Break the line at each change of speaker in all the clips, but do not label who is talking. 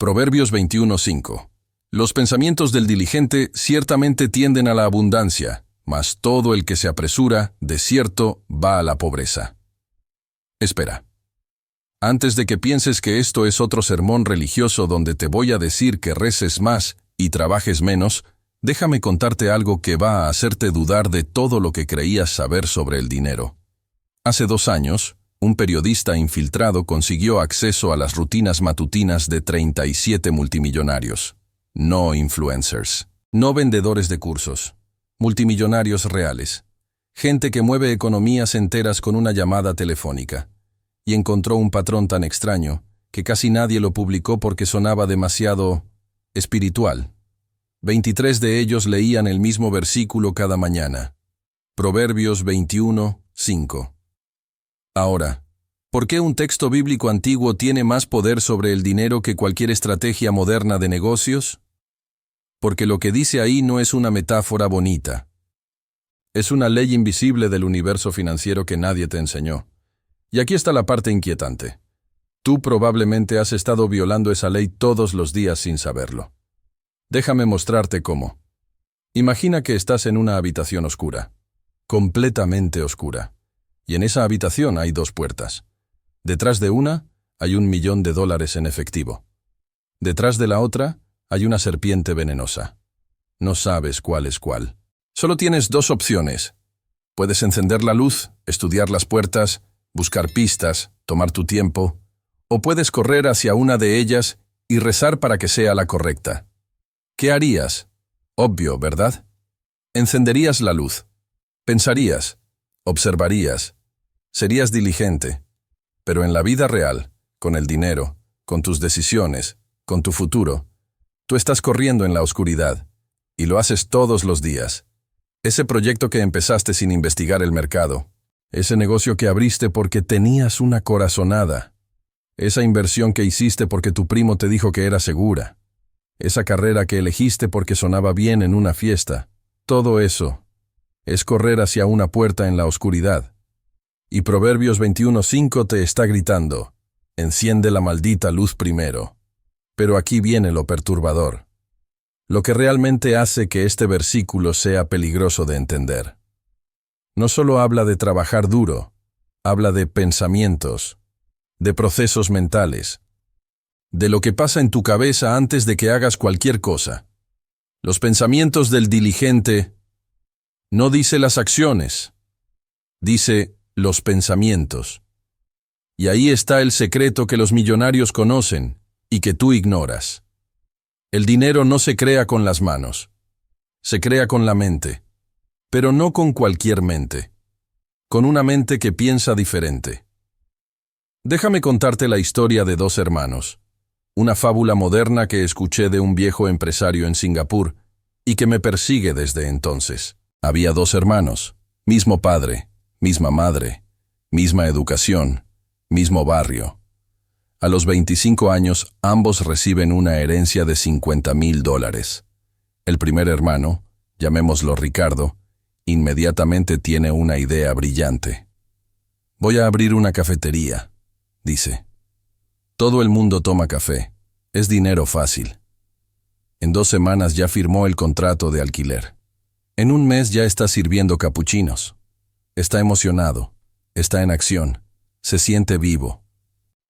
Proverbios 21:5. Los pensamientos del diligente ciertamente tienden a la abundancia, mas todo el que se apresura, de cierto, va a la pobreza. Espera. Antes de que pienses que esto es otro sermón religioso donde te voy a decir que reces más y trabajes menos, déjame contarte algo que va a hacerte dudar de todo lo que creías saber sobre el dinero. Hace 2 años, un periodista infiltrado consiguió acceso a las rutinas matutinas de 37 multimillonarios. No influencers, no vendedores de cursos, multimillonarios reales, gente que mueve economías enteras con una llamada telefónica. Y encontró un patrón tan extraño que casi nadie lo publicó porque sonaba demasiado espiritual. 23 de ellos leían el mismo versículo cada mañana. Proverbios 21:5. Ahora, ¿por qué un texto bíblico antiguo tiene más poder sobre el dinero que cualquier estrategia moderna de negocios? Porque lo que dice ahí no es una metáfora bonita. Es una ley invisible del universo financiero que nadie te enseñó. Y aquí está la parte inquietante. Tú probablemente has estado violando esa ley todos los días sin saberlo. Déjame mostrarte cómo. Imagina que estás en una habitación oscura, completamente oscura. Y en esa habitación hay 2 puertas. Detrás de una hay $1 millón en efectivo. Detrás de la otra hay una serpiente venenosa. No sabes cuál es cuál. Solo tienes 2 opciones. Puedes encender la luz, estudiar las puertas, buscar pistas, tomar tu tiempo, o puedes correr hacia una de ellas y rezar para que sea la correcta. ¿Qué harías? Obvio, ¿verdad? Encenderías la luz. Pensarías, observarías, serías diligente. Pero en la vida real, con el dinero, con tus decisiones, con tu futuro, tú estás corriendo en la oscuridad, y lo haces todos los días. Ese proyecto que empezaste sin investigar el mercado, ese negocio que abriste porque tenías una corazonada, esa inversión que hiciste porque tu primo te dijo que era segura, esa carrera que elegiste porque sonaba bien en una fiesta, todo eso es correr hacia una puerta en la oscuridad. Y Proverbios 21:5 te está gritando, enciende la maldita luz primero. Pero aquí viene lo perturbador. Lo que realmente hace que este versículo sea peligroso de entender. No solo habla de trabajar duro, habla de pensamientos, de procesos mentales, de lo que pasa en tu cabeza antes de que hagas cualquier cosa. Los pensamientos del diligente no dice las acciones, dice los pensamientos. Y ahí está el secreto que los millonarios conocen y que tú ignoras. El dinero no se crea con las manos, se crea con la mente, pero no con cualquier mente, con una mente que piensa diferente. Déjame contarte la historia de 2 hermanos, una fábula moderna que escuché de un viejo empresario en Singapur y que me persigue desde entonces. Había 2 hermanos, mismo padre, misma madre, misma educación, mismo barrio. A los 25 años, ambos reciben una herencia de $50,000. El primer hermano, llamémoslo Ricardo, inmediatamente tiene una idea brillante. Voy a abrir una cafetería, dice. Todo el mundo toma café, es dinero fácil. En 2 semanas ya firmó el contrato de alquiler. En 1 mes ya está sirviendo capuchinos. Está emocionado, está en acción, se siente vivo.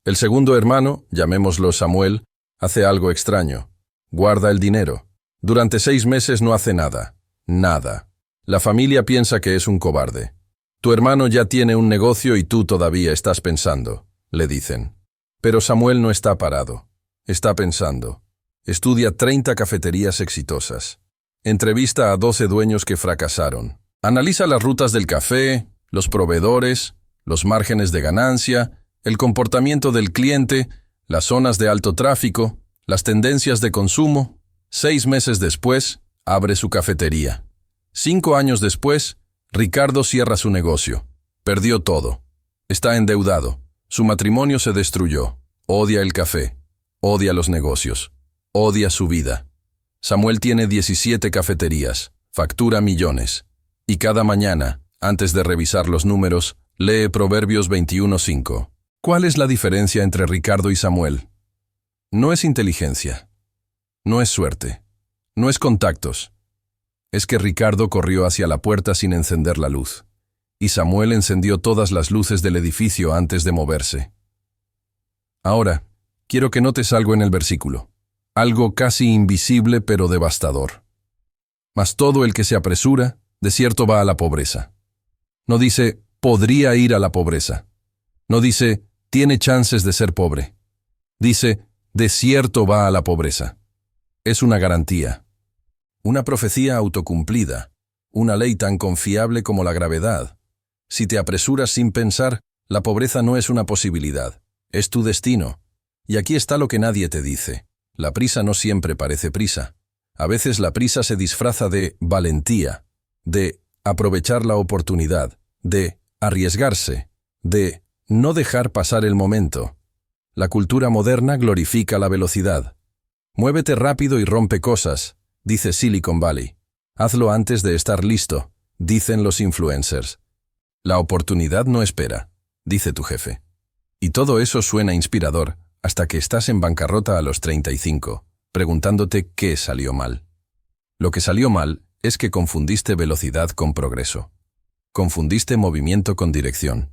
El segundo hermano, llamémoslo Samuel, hace algo extraño. Guarda el dinero. Durante 6 meses no hace nada. Nada. La familia piensa que es un cobarde. Tu hermano ya tiene un negocio y tú todavía estás pensando, le dicen. Pero Samuel no está parado. Está pensando. Estudia 30 cafeterías exitosas. Entrevista a 12 dueños que fracasaron. Analiza las rutas del café, los proveedores, los márgenes de ganancia, el comportamiento del cliente, las zonas de alto tráfico, las tendencias de consumo. 6 meses después, abre su cafetería. 5 años después, Ricardo cierra su negocio. Perdió todo. Está endeudado. Su matrimonio se destruyó. Odia el café. Odia los negocios. Odia su vida. Samuel tiene 17 cafeterías. Factura millones. Y cada mañana, antes de revisar los números, lee Proverbios 21:5. ¿Cuál es la diferencia entre Ricardo y Samuel? No es inteligencia. No es suerte. No es contactos. Es que Ricardo corrió hacia la puerta sin encender la luz, y Samuel encendió todas las luces del edificio antes de moverse. Ahora, quiero que notes algo en el versículo. Algo casi invisible pero devastador. Mas todo el que se apresura, de cierto va a la pobreza. No dice, podría ir a la pobreza. No dice, tiene chances de ser pobre. Dice, de cierto va a la pobreza. Es una garantía. Una profecía autocumplida. Una ley tan confiable como la gravedad. Si te apresuras sin pensar, la pobreza no es una posibilidad. Es tu destino. Y aquí está lo que nadie te dice. La prisa no siempre parece prisa. A veces la prisa se disfraza de valentía, de aprovechar la oportunidad, de arriesgarse, de no dejar pasar el momento. La cultura moderna glorifica la velocidad. Muévete rápido y rompe cosas, dice Silicon Valley. Hazlo antes de estar listo, dicen los influencers. La oportunidad no espera, dice tu jefe. Y todo eso suena inspirador, hasta que estás en bancarrota a los 35, preguntándote qué salió mal. Lo que salió mal es que confundiste velocidad con progreso. Confundiste movimiento con dirección.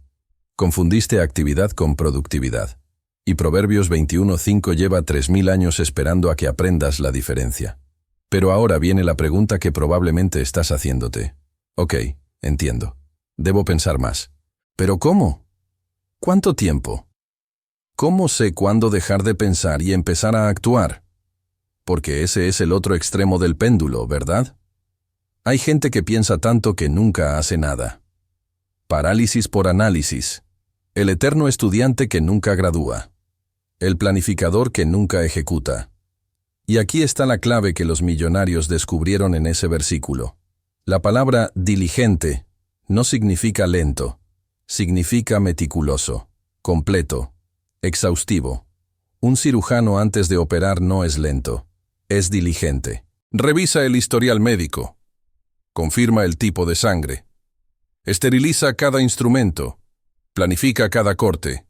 Confundiste actividad con productividad. Y Proverbios 21:5 lleva 3000 años esperando a que aprendas la diferencia. Pero ahora viene la pregunta que probablemente estás haciéndote. Ok, entiendo. Debo pensar más. ¿Pero cómo? ¿Cuánto tiempo? ¿Cómo sé cuándo dejar de pensar y empezar a actuar? Porque ese es el otro extremo del péndulo, ¿verdad? Hay gente que piensa tanto que nunca hace nada. Parálisis por análisis. El eterno estudiante que nunca gradúa. El planificador que nunca ejecuta. Y aquí está la clave que los millonarios descubrieron en ese versículo. La palabra diligente no significa lento, significa meticuloso, completo, exhaustivo. Un cirujano antes de operar no es lento, es diligente. Revisa el historial médico. Confirma el tipo de sangre. Esteriliza cada instrumento. Planifica cada corte.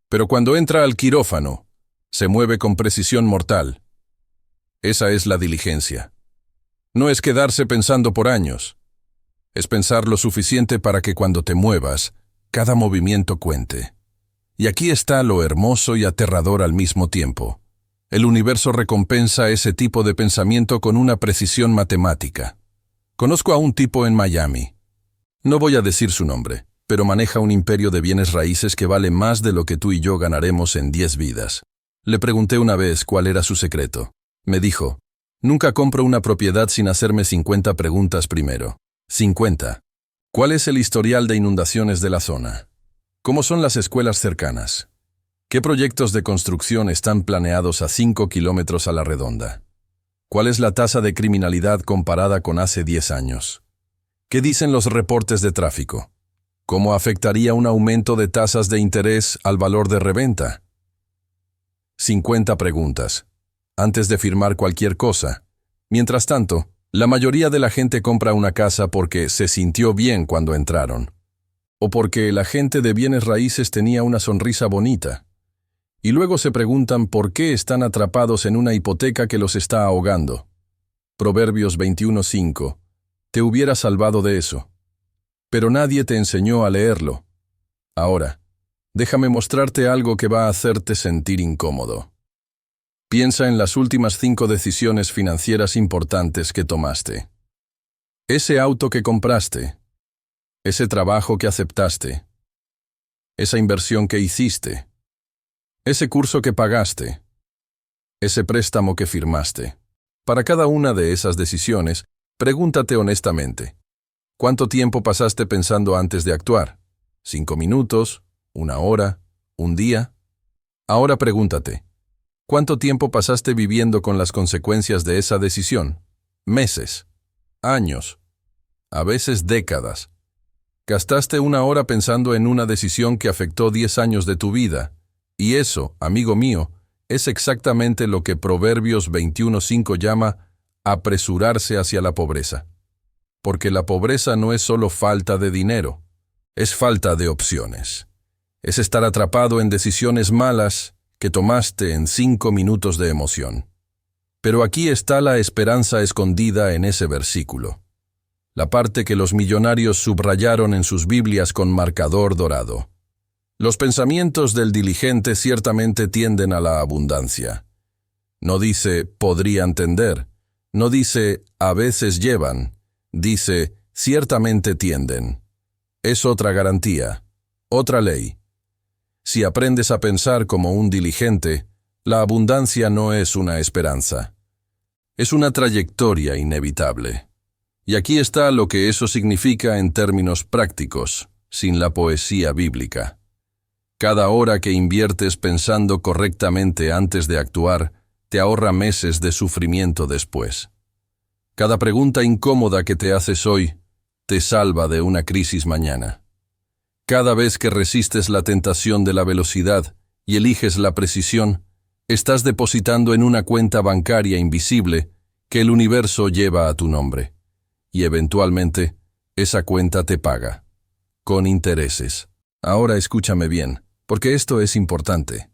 Pero cuando entra al quirófano, se mueve con precisión mortal. Esa es la diligencia. No es quedarse pensando por años. Es pensar lo suficiente para que cuando te muevas, cada movimiento cuente. Y aquí está lo hermoso y aterrador al mismo tiempo. El universo recompensa ese tipo de pensamiento con una precisión matemática. Conozco a un tipo en Miami. No voy a decir su nombre, pero maneja un imperio de bienes raíces que vale más de lo que tú y yo ganaremos en 10 vidas. Le pregunté una vez cuál era su secreto. Me dijo, nunca compro una propiedad sin hacerme 50 preguntas primero. 50. ¿Cuál es el historial de inundaciones de la zona? ¿Cómo son las escuelas cercanas? ¿Qué proyectos de construcción están planeados a 5 kilómetros a la redonda? ¿Cuál es la tasa de criminalidad comparada con hace 10 años? ¿Qué dicen los reportes de tráfico? ¿Cómo afectaría un aumento de tasas de interés al valor de reventa? 50 preguntas, antes de firmar cualquier cosa. Mientras tanto, la mayoría de la gente compra una casa porque se sintió bien cuando entraron, o porque el agente de bienes raíces tenía una sonrisa bonita, y luego se preguntan por qué están atrapados en una hipoteca que los está ahogando. Proverbios 21:5. Te hubiera salvado de eso. Pero nadie te enseñó a leerlo. Ahora, déjame mostrarte algo que va a hacerte sentir incómodo. Piensa en las últimas 5 decisiones financieras importantes que tomaste. Ese auto que compraste. Ese trabajo que aceptaste. Esa inversión que hiciste. Ese curso que pagaste. Ese préstamo que firmaste. Para cada una de esas decisiones, pregúntate honestamente, ¿cuánto tiempo pasaste pensando antes de actuar? ¿5 minutos? ¿1 hora? ¿1 día? Ahora pregúntate, ¿cuánto tiempo pasaste viviendo con las consecuencias de esa decisión? ¿Meses? ¿Años? A veces décadas. Gastaste 1 hora pensando en una decisión que afectó 10 años de tu vida, y eso, amigo mío, es exactamente lo que Proverbios 21:5 llama apresurarse hacia la pobreza. Porque la pobreza no es solo falta de dinero, es falta de opciones. Es estar atrapado en decisiones malas que tomaste en 5 minutos de emoción. Pero aquí está la esperanza escondida en ese versículo. La parte que los millonarios subrayaron en sus Biblias con marcador dorado. Los pensamientos del diligente ciertamente tienden a la abundancia. No dice podrían tender, no dice a veces llevan, dice ciertamente tienden. Es otra garantía, otra ley. Si aprendes a pensar como un diligente, la abundancia no es una esperanza. Es una trayectoria inevitable. Y aquí está lo que eso significa en términos prácticos, sin la poesía bíblica. Cada hora que inviertes pensando correctamente antes de actuar, te ahorra meses de sufrimiento después. Cada pregunta incómoda que te haces hoy, te salva de una crisis mañana. Cada vez que resistes la tentación de la velocidad y eliges la precisión, estás depositando en una cuenta bancaria invisible que el universo lleva a tu nombre. Y eventualmente, esa cuenta te paga. Con intereses. Ahora escúchame bien, porque esto es importante.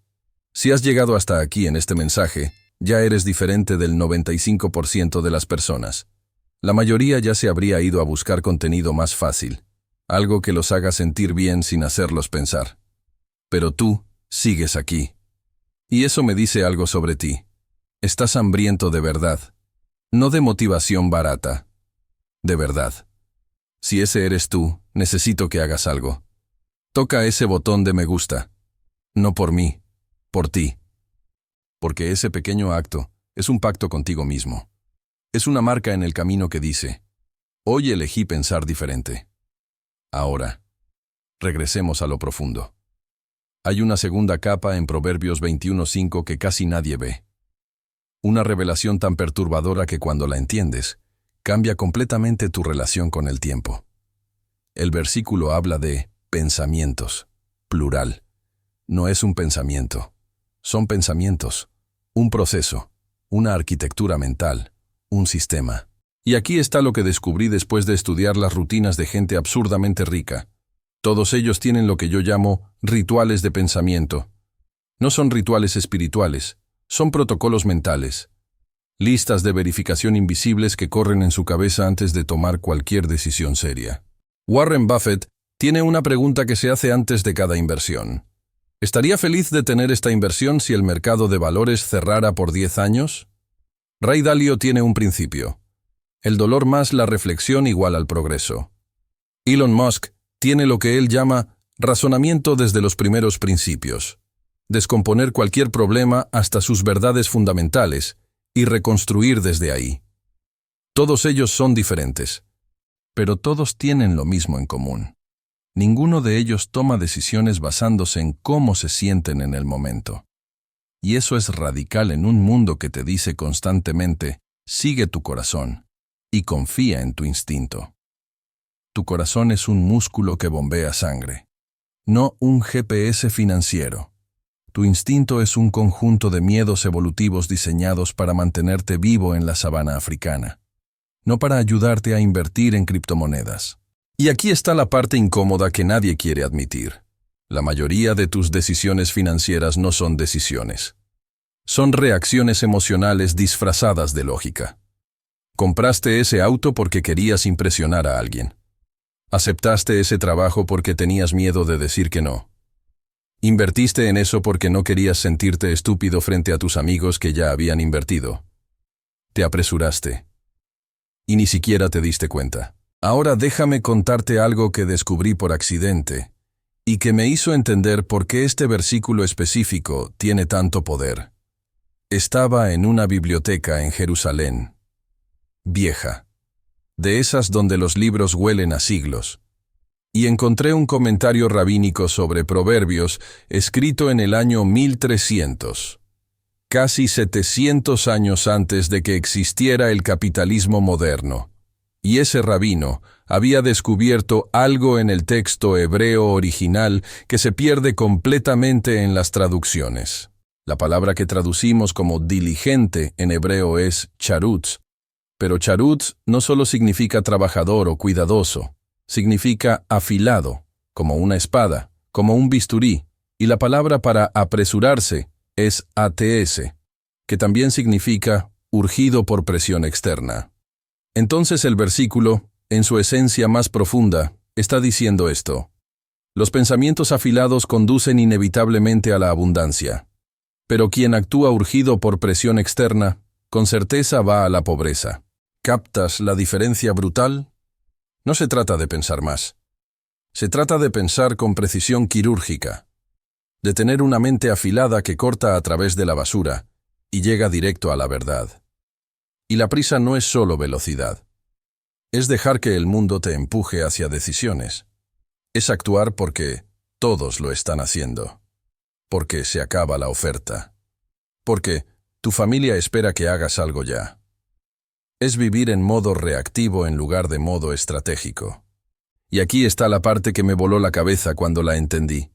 Si has llegado hasta aquí en este mensaje, ya eres diferente del 95% de las personas. La mayoría ya se habría ido a buscar contenido más fácil, algo que los haga sentir bien sin hacerlos pensar. Pero tú sigues aquí. Y eso me dice algo sobre ti. Estás hambriento de verdad, no de motivación barata. De verdad. Si ese eres tú, necesito que hagas algo. Toca ese botón de me gusta. No por mí, por ti. Porque ese pequeño acto es un pacto contigo mismo. Es una marca en el camino que dice, hoy elegí pensar diferente. Ahora, regresemos a lo profundo. Hay una segunda capa en Proverbios 21:5 que casi nadie ve. Una revelación tan perturbadora que cuando la entiendes, cambia completamente tu relación con el tiempo. El versículo habla de pensamientos, plural. No es un pensamiento. Son pensamientos, un proceso, una arquitectura mental, un sistema. Y aquí está lo que descubrí después de estudiar las rutinas de gente absurdamente rica. Todos ellos tienen lo que yo llamo rituales de pensamiento. No son rituales espirituales, son protocolos mentales. Listas de verificación invisibles que corren en su cabeza antes de tomar cualquier decisión seria. Warren Buffett tiene una pregunta que se hace antes de cada inversión. ¿Estaría feliz de tener esta inversión si el mercado de valores cerrara por 10 años? Ray Dalio tiene un principio. El dolor más la reflexión igual al progreso. Elon Musk tiene lo que él llama razonamiento desde los primeros principios. Descomponer cualquier problema hasta sus verdades fundamentales y reconstruir desde ahí. Todos ellos son diferentes, pero todos tienen lo mismo en común. Ninguno de ellos toma decisiones basándose en cómo se sienten en el momento. Y eso es radical en un mundo que te dice constantemente, sigue tu corazón y confía en tu instinto. Tu corazón es un músculo que bombea sangre, no un GPS financiero. Tu instinto es un conjunto de miedos evolutivos diseñados para mantenerte vivo en la sabana africana, no para ayudarte a invertir en criptomonedas. Y aquí está la parte incómoda que nadie quiere admitir. La mayoría de tus decisiones financieras no son decisiones. Son reacciones emocionales disfrazadas de lógica. Compraste ese auto porque querías impresionar a alguien. Aceptaste ese trabajo porque tenías miedo de decir que no. Invertiste en eso porque no querías sentirte estúpido frente a tus amigos que ya habían invertido. Te apresuraste. Y ni siquiera te diste cuenta. Ahora déjame contarte algo que descubrí por accidente y que me hizo entender por qué este versículo específico tiene tanto poder. Estaba en una biblioteca en Jerusalén, vieja, de esas donde los libros huelen a siglos, y encontré un comentario rabínico sobre Proverbios escrito en el año 1300, casi 700 años antes de que existiera el capitalismo moderno. Y ese rabino había descubierto algo en el texto hebreo original que se pierde completamente en las traducciones. La palabra que traducimos como diligente en hebreo es charutz, pero charutz no solo significa trabajador o cuidadoso, significa afilado, como una espada, como un bisturí, y la palabra para apresurarse es ATS, que también significa urgido por presión externa. Entonces el versículo, en su esencia más profunda, está diciendo esto. Los pensamientos afilados conducen inevitablemente a la abundancia, pero quien actúa urgido por presión externa, con certeza va a la pobreza. ¿Captas la diferencia brutal? No se trata de pensar más. Se trata de pensar con precisión quirúrgica, de tener una mente afilada que corta a través de la basura y llega directo a la verdad. Y la prisa no es solo velocidad. Es dejar que el mundo te empuje hacia decisiones. Es actuar porque todos lo están haciendo. Porque se acaba la oferta. Porque tu familia espera que hagas algo ya. Es vivir en modo reactivo en lugar de modo estratégico. Y aquí está la parte que me voló la cabeza cuando la entendí.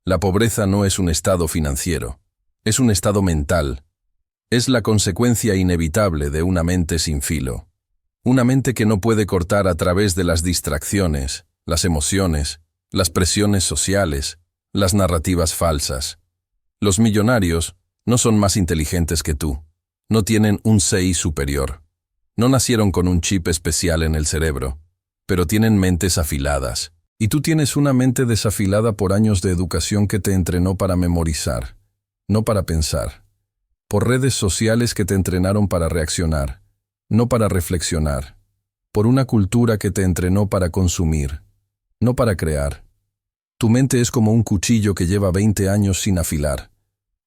La pobreza no es un estado financiero, es un estado mental. Es la consecuencia inevitable de una mente sin filo. Una mente que no puede cortar a través de las distracciones, las emociones, las presiones sociales, las narrativas falsas. Los millonarios no son más inteligentes que tú. No tienen un CI superior. No nacieron con un chip especial en el cerebro, pero tienen mentes afiladas. Y tú tienes una mente desafilada por años de educación que te entrenó para memorizar, no para pensar. Por redes sociales que te entrenaron para reaccionar, no para reflexionar. Por una cultura que te entrenó para consumir, no para crear. Tu mente es como un cuchillo que lleva 20 años sin afilar.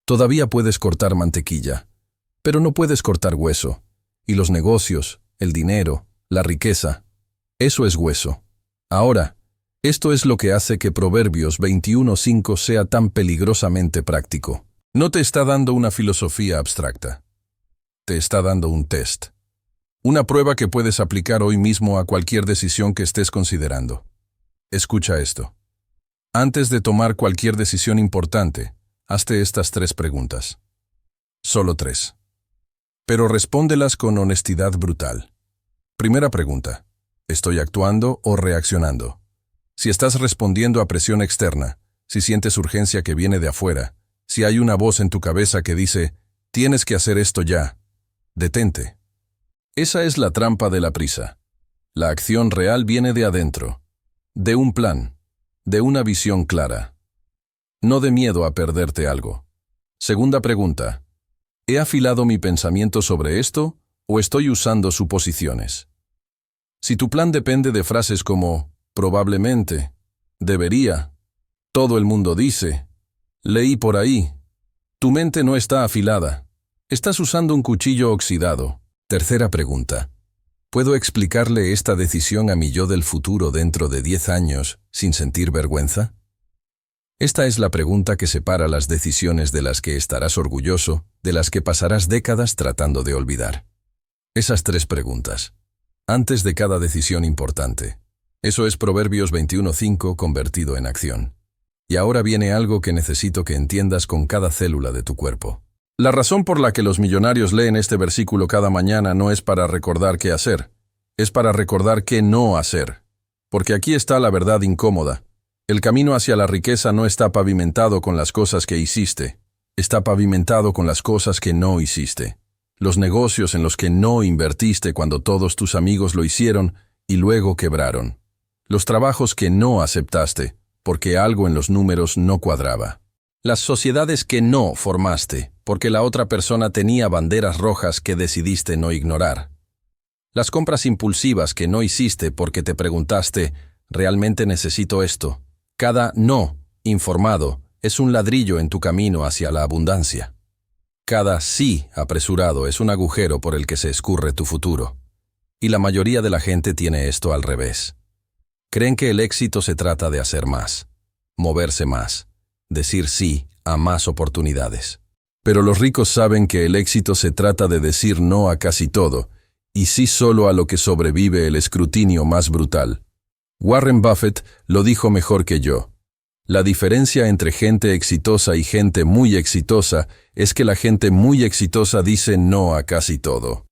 Todavía puedes cortar mantequilla, pero no puedes cortar hueso. Y los negocios, el dinero, la riqueza, eso es hueso. Ahora, esto es lo que hace que Proverbios 21:5 sea tan peligrosamente práctico. No te está dando una filosofía abstracta. Te está dando un test. Una prueba que puedes aplicar hoy mismo a cualquier decisión que estés considerando. Escucha esto. Antes de tomar cualquier decisión importante, hazte estas 3 preguntas. Solo 3. Pero respóndelas con honestidad brutal. Primera pregunta. ¿Estoy actuando o reaccionando? Si estás respondiendo a presión externa, si sientes urgencia que viene de afuera, si hay una voz en tu cabeza que dice, tienes que hacer esto ya, detente. Esa es la trampa de la prisa. La acción real viene de adentro, de un plan, de una visión clara. No de miedo a perderte algo. Segunda pregunta. ¿He afilado mi pensamiento sobre esto o estoy usando suposiciones? Si tu plan depende de frases como probablemente, debería, todo el mundo dice, leí por ahí, tu mente no está afilada. Estás usando un cuchillo oxidado. Tercera pregunta. ¿Puedo explicarle esta decisión a mi yo del futuro dentro de 10 años sin sentir vergüenza? Esta es la pregunta que separa las decisiones de las que estarás orgulloso, de las que pasarás décadas tratando de olvidar. Esas 3 preguntas. Antes de cada decisión importante. Eso es Proverbios 21:5 convertido en acción. Y ahora viene algo que necesito que entiendas con cada célula de tu cuerpo. La razón por la que los millonarios leen este versículo cada mañana no es para recordar qué hacer, es para recordar qué no hacer. Porque aquí está la verdad incómoda. El camino hacia la riqueza no está pavimentado con las cosas que hiciste, está pavimentado con las cosas que no hiciste. Los negocios en los que no invertiste cuando todos tus amigos lo hicieron y luego quebraron. Los trabajos que no aceptaste, porque algo en los números no cuadraba. Las sociedades que no formaste, porque la otra persona tenía banderas rojas que decidiste no ignorar. Las compras impulsivas que no hiciste porque te preguntaste, ¿realmente necesito esto? Cada no informado es un ladrillo en tu camino hacia la abundancia. Cada sí apresurado es un agujero por el que se escurre tu futuro. Y la mayoría de la gente tiene esto al revés. Creen que el éxito se trata de hacer más, moverse más, decir sí a más oportunidades. Pero los ricos saben que el éxito se trata de decir no a casi todo, y sí solo a lo que sobrevive el escrutinio más brutal. Warren Buffett lo dijo mejor que yo. La diferencia entre gente exitosa y gente muy exitosa es que la gente muy exitosa dice no a casi todo.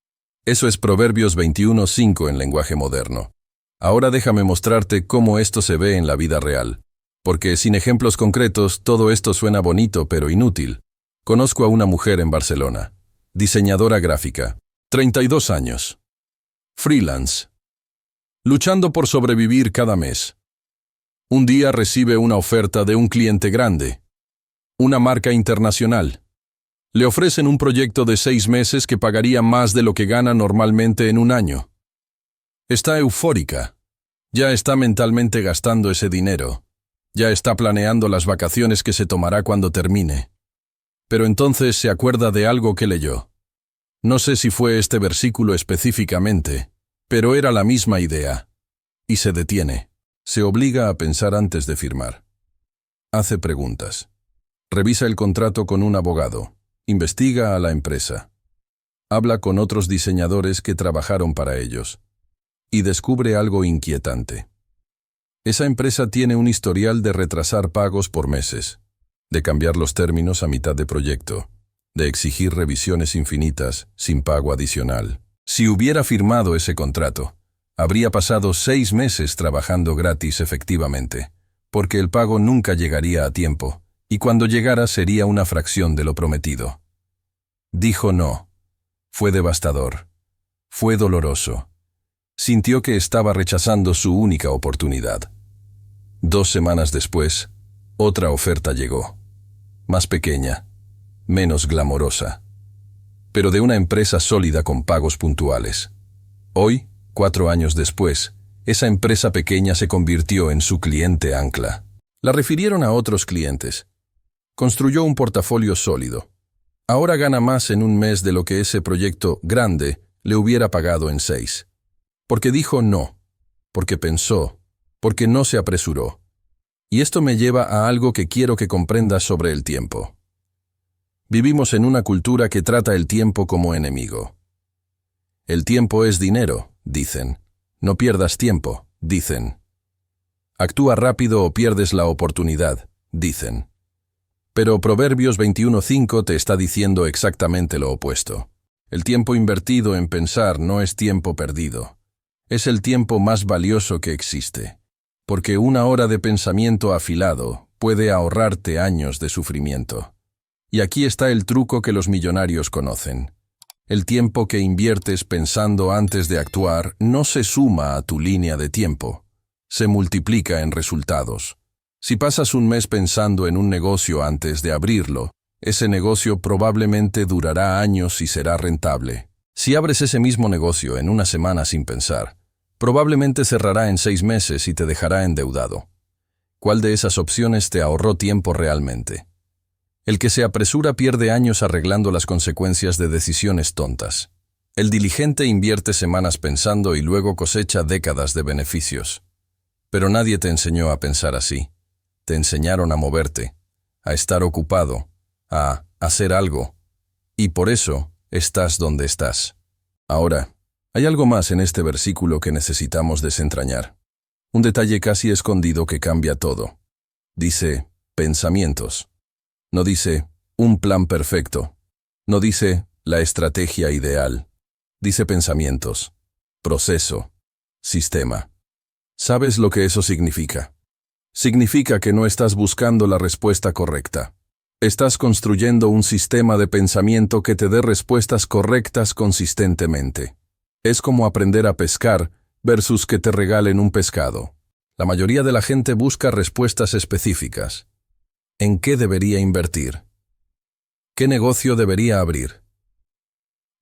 Eso es Proverbios 21:5 en lenguaje moderno. Ahora déjame mostrarte cómo esto se ve en la vida real. Porque sin ejemplos concretos, todo esto suena bonito pero inútil. Conozco a una mujer en Barcelona, diseñadora gráfica, 32 años, freelance, luchando por sobrevivir cada mes. Un día recibe una oferta de un cliente grande, una marca internacional. Le ofrecen un proyecto de 6 meses que pagaría más de lo que gana normalmente en un año. Está eufórica. Ya está mentalmente gastando ese dinero. Ya está planeando las vacaciones que se tomará cuando termine. Pero entonces se acuerda de algo que leyó. No sé si fue este versículo específicamente, pero era la misma idea. Y se detiene. Se obliga a pensar antes de firmar. Hace preguntas. Revisa el contrato con un abogado. Investiga a la empresa. Habla con otros diseñadores que trabajaron para ellos. Y descubre algo inquietante. Esa empresa tiene un historial de retrasar pagos por meses, de cambiar los términos a mitad de proyecto, de exigir revisiones infinitas sin pago adicional. Si hubiera firmado ese contrato, habría pasado 6 meses trabajando gratis efectivamente, porque el pago nunca llegaría a tiempo, y cuando llegara sería una fracción de lo prometido. Dijo no. Fue devastador. Fue doloroso. Sintió que estaba rechazando su única oportunidad. 2 semanas después, otra oferta llegó. Más pequeña, menos glamorosa, pero de una empresa sólida con pagos puntuales. Hoy, 4 años después, esa empresa pequeña se convirtió en su cliente ancla. La refirieron a otros clientes. Construyó un portafolio sólido. Ahora gana más en un mes de lo que ese proyecto grande le hubiera pagado en 6. Porque dijo no, porque pensó, porque no se apresuró. Y esto me lleva a algo que quiero que comprendas sobre el tiempo. Vivimos en una cultura que trata el tiempo como enemigo. El tiempo es dinero, dicen. No pierdas tiempo, dicen. Actúa rápido o pierdes la oportunidad, dicen. Pero Proverbios 21:5 te está diciendo exactamente lo opuesto. El tiempo invertido en pensar no es tiempo perdido. Es el tiempo más valioso que existe, porque 1 hora de pensamiento afilado puede ahorrarte años de sufrimiento. Y aquí está el truco que los millonarios conocen. El tiempo que inviertes pensando antes de actuar no se suma a tu línea de tiempo, se multiplica en resultados. Si pasas un mes pensando en un negocio antes de abrirlo, ese negocio probablemente durará años y será rentable. Si abres ese mismo negocio en 1 semana sin pensar, probablemente cerrará en 6 meses y te dejará endeudado. ¿Cuál de esas opciones te ahorró tiempo realmente? El que se apresura pierde años arreglando las consecuencias de decisiones tontas. El diligente invierte semanas pensando y luego cosecha décadas de beneficios. Pero nadie te enseñó a pensar así. Te enseñaron a moverte, a estar ocupado, a hacer algo. Y por eso estás donde estás. Ahora, hay algo más en este versículo que necesitamos desentrañar. Un detalle casi escondido que cambia todo. Dice, pensamientos. No dice, un plan perfecto. No dice, la estrategia ideal. Dice pensamientos, proceso, sistema. ¿Sabes lo que eso significa? Significa que no estás buscando la respuesta correcta. Estás construyendo un sistema de pensamiento que te dé respuestas correctas consistentemente. Es como aprender a pescar versus que te regalen un pescado. La mayoría de la gente busca respuestas específicas. ¿En qué debería invertir? ¿Qué negocio debería abrir?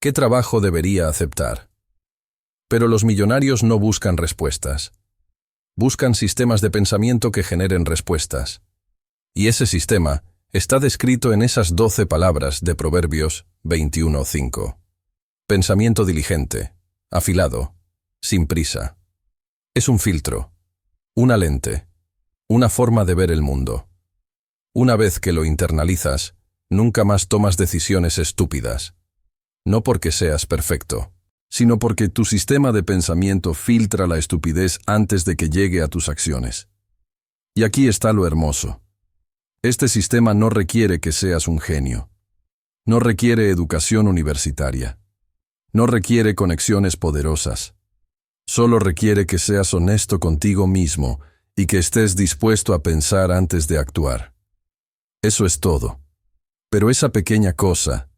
¿Qué trabajo debería aceptar? Pero los millonarios no buscan respuestas. Buscan sistemas de pensamiento que generen respuestas. Y ese sistema está descrito en esas 12 palabras de Proverbios 21:5. Pensamiento diligente, afilado, sin prisa. Es un filtro, una lente, una forma de ver el mundo. Una vez que lo internalizas, nunca más tomas decisiones estúpidas. No porque seas perfecto, sino porque tu sistema de pensamiento filtra la estupidez antes de que llegue a tus acciones. Y aquí está lo hermoso. Este sistema no requiere que seas un genio. No requiere educación universitaria. No requiere conexiones poderosas. Solo requiere que seas honesto contigo mismo y que estés dispuesto a pensar antes de actuar. Eso es todo. Pero esa pequeña cosa,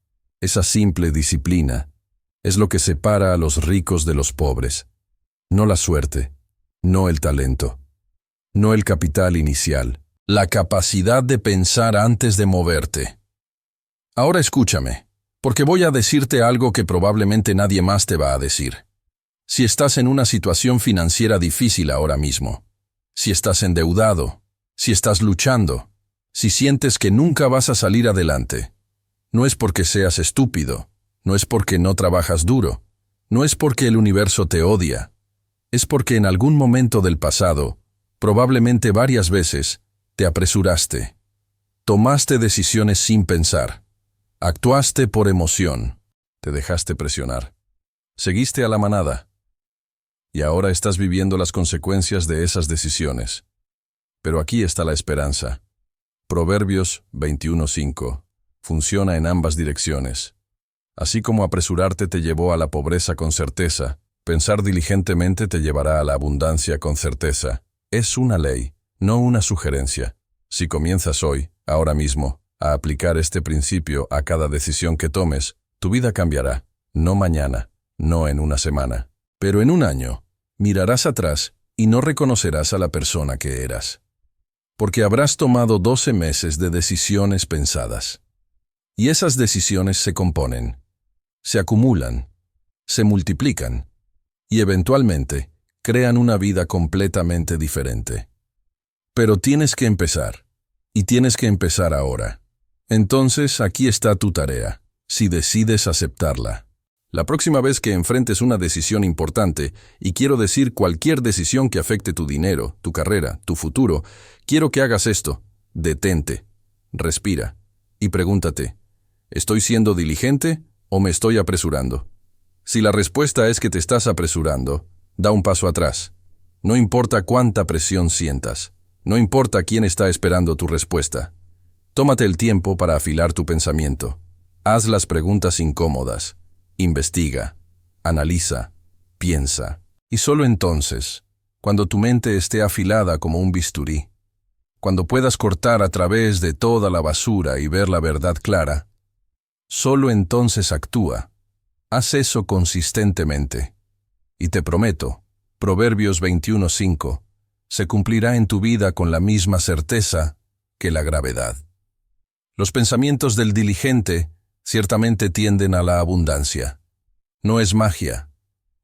esa simple disciplina, es lo que separa a los ricos de los pobres. No la suerte, no el talento, no el capital inicial, la capacidad de pensar antes de moverte. Ahora escúchame, porque voy a decirte algo que probablemente nadie más te va a decir. Si estás en una situación financiera difícil ahora mismo, si estás endeudado, si estás luchando, si sientes que nunca vas a salir adelante, no es porque seas estúpido, no es porque no trabajas duro, no es porque el universo te odia, es porque en algún momento del pasado, probablemente varias veces, te apresuraste, tomaste decisiones sin pensar, actuaste por emoción, te dejaste presionar, seguiste a la manada, y ahora estás viviendo las consecuencias de esas decisiones. Pero aquí está la esperanza. Proverbios 21:5 funciona en ambas direcciones. Así como apresurarte te llevó a la pobreza con certeza, pensar diligentemente te llevará a la abundancia con certeza. Es una ley, no una sugerencia. Si comienzas hoy, ahora mismo, a aplicar este principio a cada decisión que tomes, tu vida cambiará, no mañana, no en una semana, pero en un año. Mirarás atrás y no reconocerás a la persona que eras, porque habrás tomado 12 meses de decisiones pensadas. Y esas decisiones se componen, se acumulan, se multiplican, y eventualmente crean una vida completamente diferente. Pero tienes que empezar, y tienes que empezar ahora. Entonces, aquí está tu tarea, si decides aceptarla. La próxima vez que enfrentes una decisión importante, y quiero decir cualquier decisión que afecte tu dinero, tu carrera, tu futuro, quiero que hagas esto. Detente, respira, y pregúntate, ¿estoy siendo diligente o me estoy apresurando? Si la respuesta es que te estás apresurando, da un paso atrás. No importa cuánta presión sientas, no importa quién está esperando tu respuesta. Tómate el tiempo para afilar tu pensamiento. Haz las preguntas incómodas. Investiga, analiza, piensa. Y solo entonces, cuando tu mente esté afilada como un bisturí, cuando puedas cortar a través de toda la basura y ver la verdad clara, solo entonces actúa. Haz eso consistentemente. Y te prometo, Proverbios 21:5, se cumplirá en tu vida con la misma certeza que la gravedad. Los pensamientos del diligente ciertamente tienden a la abundancia. No es magia,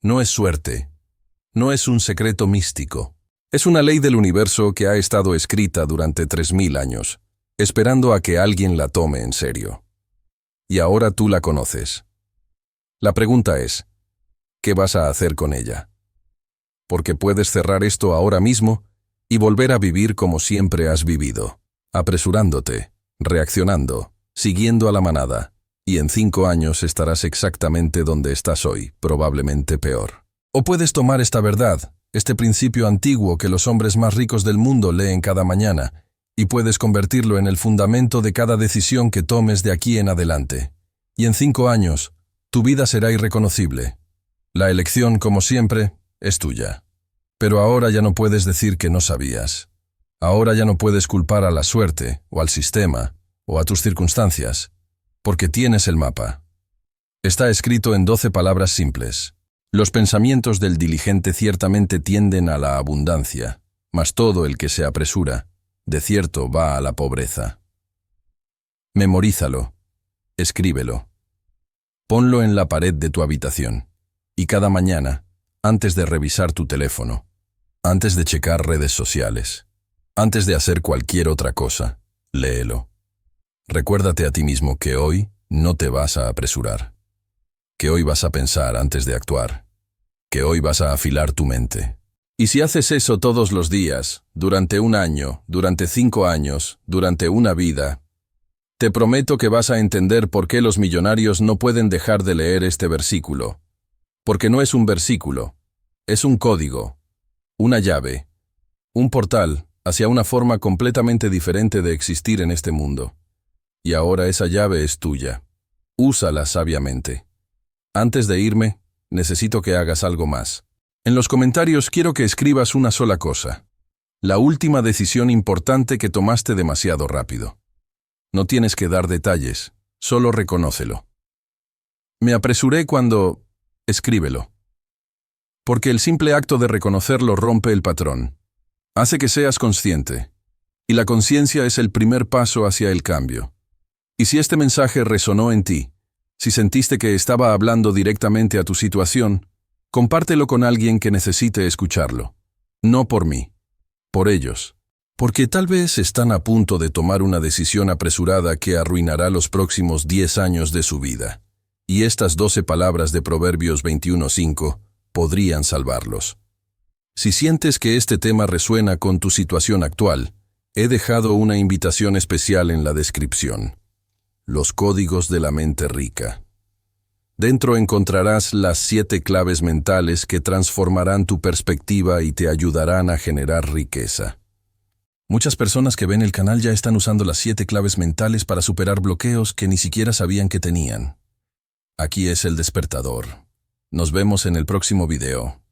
no es suerte, no es un secreto místico. Es una ley del universo que ha estado escrita durante 3000 años, esperando a que alguien la tome en serio. Y ahora tú la conoces. La pregunta es, ¿qué vas a hacer con ella? Porque puedes cerrar esto ahora mismo y volver a vivir como siempre has vivido, apresurándote, reaccionando, siguiendo a la manada, y en 5 años estarás exactamente donde estás hoy, probablemente peor. O puedes tomar esta verdad, este principio antiguo que los hombres más ricos del mundo leen cada mañana, y puedes convertirlo en el fundamento de cada decisión que tomes de aquí en adelante. Y en 5 años, tu vida será irreconocible. La elección, como siempre, es tuya. Pero ahora ya no puedes decir que no sabías. Ahora ya no puedes culpar a la suerte, o al sistema, o a tus circunstancias, porque tienes el mapa. Está escrito en 12 palabras simples. Los pensamientos del diligente ciertamente tienden a la abundancia, mas todo el que se apresura, de cierto va a la pobreza. Memorízalo, escríbelo. Ponlo en la pared de tu habitación, y cada mañana, antes de revisar tu teléfono, antes de checar redes sociales, antes de hacer cualquier otra cosa, léelo. Recuérdate a ti mismo que hoy no te vas a apresurar, que hoy vas a pensar antes de actuar, que hoy vas a afilar tu mente. Y si haces eso todos los días, durante un año, durante 5 años, durante una vida, te prometo que vas a entender por qué los millonarios no pueden dejar de leer este versículo. Porque no es un versículo, es un código, una llave, un portal hacia una forma completamente diferente de existir en este mundo. Y ahora esa llave es tuya. Úsala sabiamente. Antes de irme, necesito que hagas algo más. En los comentarios quiero que escribas una sola cosa. La última decisión importante que tomaste demasiado rápido. No tienes que dar detalles, solo reconócelo. Me apresuré cuando... Escríbelo. Porque el simple acto de reconocerlo rompe el patrón. Hace que seas consciente. Y la conciencia es el primer paso hacia el cambio. Y si este mensaje resonó en ti, si sentiste que estaba hablando directamente a tu situación, compártelo con alguien que necesite escucharlo. No por mí, por ellos. Porque tal vez están a punto de tomar una decisión apresurada que arruinará los próximos 10 años de su vida. Y estas 12 palabras de Proverbios 21:5 podrían salvarlos. Si sientes que este tema resuena con tu situación actual, he dejado una invitación especial en la descripción. Los códigos de la mente rica. Dentro encontrarás las 7 claves mentales que transformarán tu perspectiva y te ayudarán a generar riqueza. Muchas personas que ven el canal ya están usando las 7 claves mentales para superar bloqueos que ni siquiera sabían que tenían. Aquí es el despertador. Nos vemos en el próximo video.